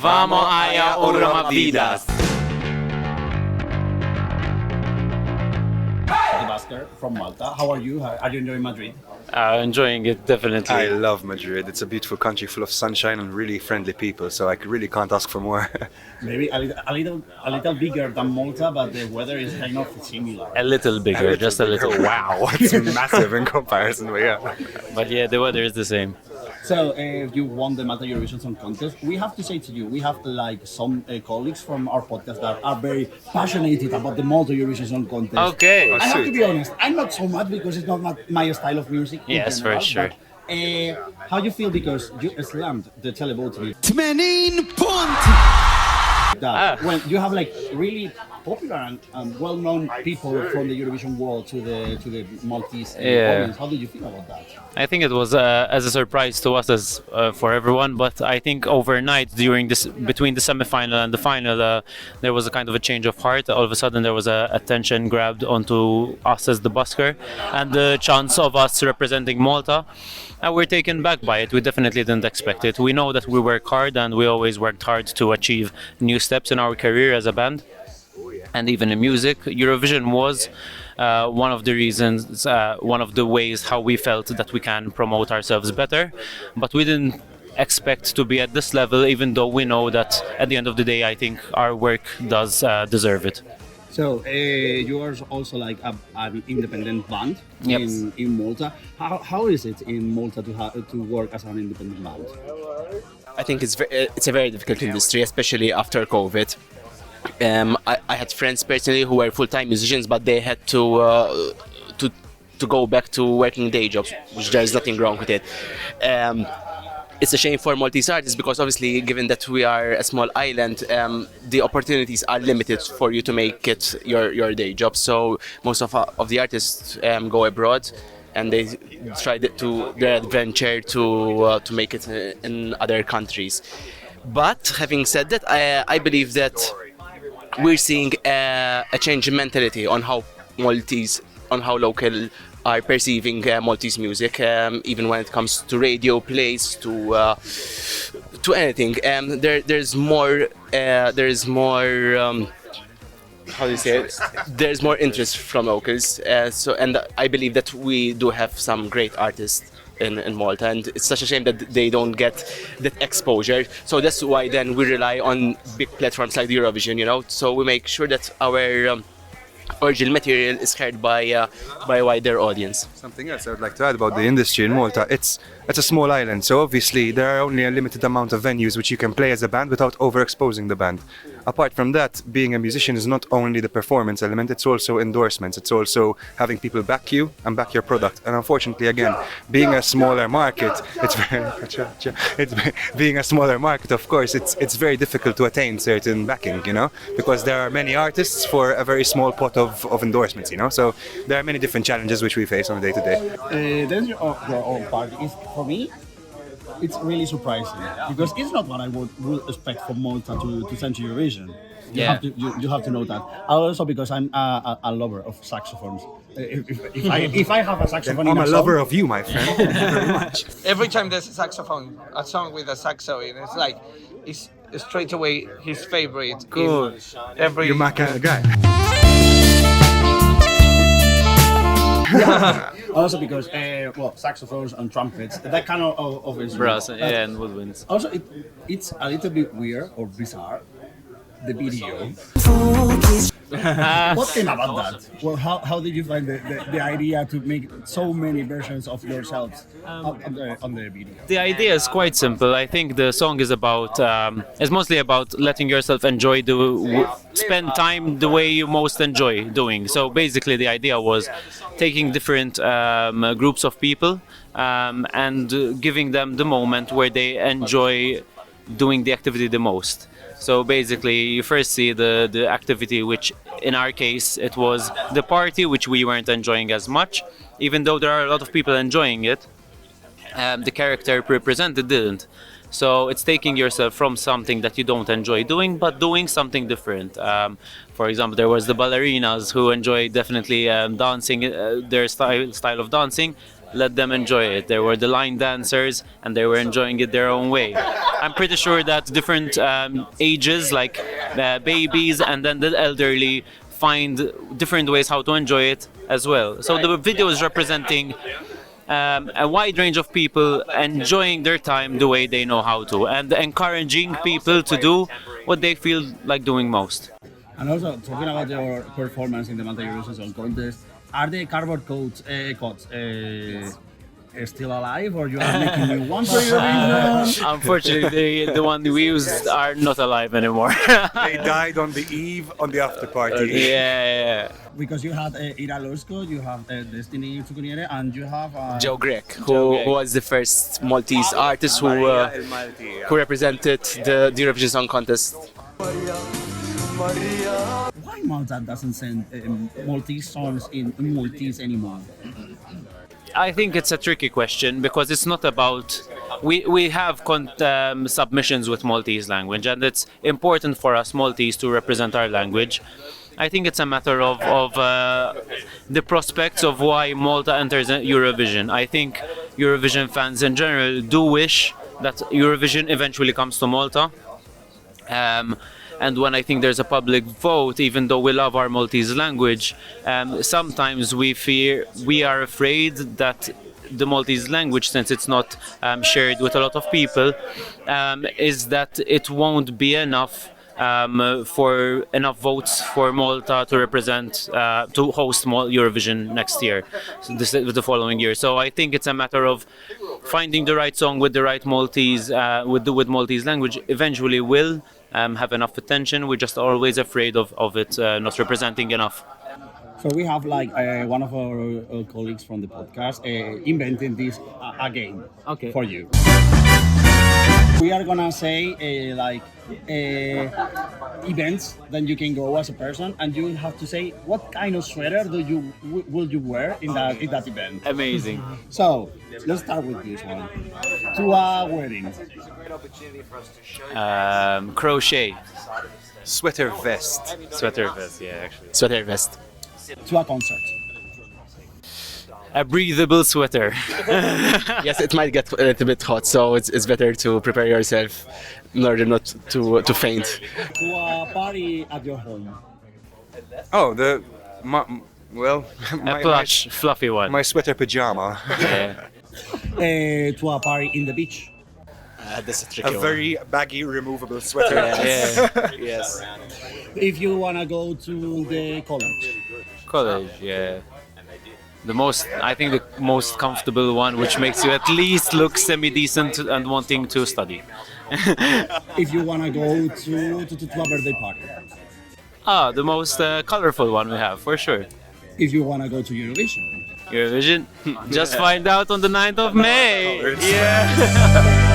Vamos a Euromovidas. BUSKER from Malta. How are you? Are you enjoying Madrid? Enjoying it, definitely. I love Madrid. It's a beautiful country full of sunshine and really friendly people, so I really can't ask for more. Maybe a little bigger than Malta, but the weather is kind of similar. A little bigger, just a little. Wow, it's massive in comparison, but yeah. But yeah, the weather is the same. So, you won the Malta Eurovision Song Contest. We have to say to you, we have like some colleagues from our podcast that are very passionate about the Malta Eurovision Song Contest. Okay. I have to be honest, I'm not so much because it's not my style of music. in Yes, general, for sure. But, how you feel because you slammed the televoting? 80 punti. When you have like really popular and well-known people from the Eurovision world to the Maltese audience, how did you feel about that? I think it was as a surprise to us as for everyone, but I think overnight between the semi-final and the final, there was a kind of a change of heart. All of a sudden there was a attention grabbed onto us as the busker and the chance of us representing Malta. And we're taken back by it. We definitely didn't expect it. We know that we work hard and we always worked hard to achieve new steps in our career as a band. And even in music, Eurovision was one of the reasons, one of the ways how we felt that we can promote ourselves better. But we didn't expect to be at this level, even though we know that at the end of the day, I think our work does deserve it. So you are also like an independent band in Malta. How is it in Malta to work as an independent band? I think it's a very difficult industry, especially after COVID. I had friends personally who were full-time musicians, but they had to go back to working day jobs, which there is nothing wrong with it. It's a shame for Maltese artists because obviously, given that we are a small island, the opportunities are limited for you to make it your day job. So most of the artists go abroad and they try their adventure to make it in other countries. But having said that, I believe that we're seeing a change in mentality on how local are perceiving Maltese music, even when it comes to radio plays, to anything. There's more. How do you say it? There's more interest from locals. And I believe that we do have some great artists in Malta, and it's such a shame that they don't get that exposure. So that's why then we rely on big platforms like the Eurovision, So we make sure that our original material is heard by a wider audience. Something else I would like to add about the industry in Malta, it's a small island, so obviously there are only a limited amount of venues which you can play as a band without overexposing the band. Apart from that, being a musician is not only the performance element, it's also endorsements, it's also having people back you and back your product. And unfortunately, again, being a smaller market, being a smaller market, of course, it's very difficult to attain certain backing, because there are many artists for a very small pot of endorsements, So there are many different challenges which we face on a day-to-day. Then your own party is, for me, it's really surprising because it's not what I would expect from Malta to send to Eurovision. You have to know that. Also because I'm a lover of saxophones. If I have a saxophone, I'm a lover of you, my friend. Thank you very much. Every time there's a song with a saxo in, it's straight away his favorite. Cool. You're my kind of guy. Also because saxophones and trumpets, that kind of instrument. Brass, and woodwinds. Also, it's a little bit weird or bizarre, the video. What came about that? Well, how did you find the idea to make so many versions of yourselves on the video? The idea is quite simple. I think the song is it's mostly about letting yourself enjoy spend time the way you most enjoy doing. So basically the idea was taking different groups of people and giving them the moment where they enjoy doing the activity the most. So basically you first see the activity, which in our case it was the party, which we weren't enjoying as much, even though there are a lot of people enjoying it. The character represented didn't. So it's taking yourself from something that you don't enjoy doing, but doing something different. For example, there was the ballerinas who enjoy definitely dancing, their style of dancing, let them enjoy it. There were the line dancers, and they were enjoying it their own way. I'm pretty sure that different ages, like babies and then the elderly, find different ways how to enjoy it as well. So the video is representing a wide range of people enjoying their time the way they know how to, and encouraging people to do what they feel like doing most. And also, talking about your performance in the Malta Eurovision Song Contest, are the cardboard codes still alive, or you are making new ones for Eurovision? Unfortunately, the one we used are not alive anymore. They died on the eve, on the after party. Yeah. Because you had Ira Lorsko, you have Destiny Tsukuniere, and you have Joe Grech, who was the first Maltese artist who represented the Eurovision Song Contest. Why Malta doesn't send Maltese songs in Maltese anymore? I think it's a tricky question because it's not about. We have submissions with Maltese language, and it's important for us Maltese to represent our language. I think it's a matter of the prospects of why Malta enters Eurovision. I think Eurovision fans in general do wish that Eurovision eventually comes to Malta. And when I think there's a public vote, even though we love our Maltese language, sometimes we are afraid that the Maltese language, since it's not shared with a lot of people, is that it won't be enough for enough votes for Malta to represent, to host Eurovision next year, so the following year. So I think it's a matter of finding the right song with the right Maltese, with Maltese language. Eventually will have enough attention. We're just always afraid of it not representing enough. So we have like one of our colleagues from the podcast inventing this a game for you. We are gonna say events that you can go as a person, and you have to say what kind of sweater will you wear in that event. Amazing. So let's start with this one. To a wedding. Crochet. Sweater vest. Sweater vest, yeah, actually. Sweater vest. To a concert. A breathable sweater. Yes, it might get a little bit hot, so it's better to prepare yourself in order not to faint. To a party at your home. Oh, A plush, fluffy one. my sweater pajama. Yeah. To a party in the beach. That's a tricky A one. very baggy, removable sweater. Yeah. Yes. If you wanna go to the college. College, yeah. I think the most comfortable one, which makes you at least look semi-decent and wanting to study. If you wanna go to a birthday party. The most colorful one we have, for sure. If you wanna go to Eurovision. Eurovision, just find out on the 9th of May. Yeah.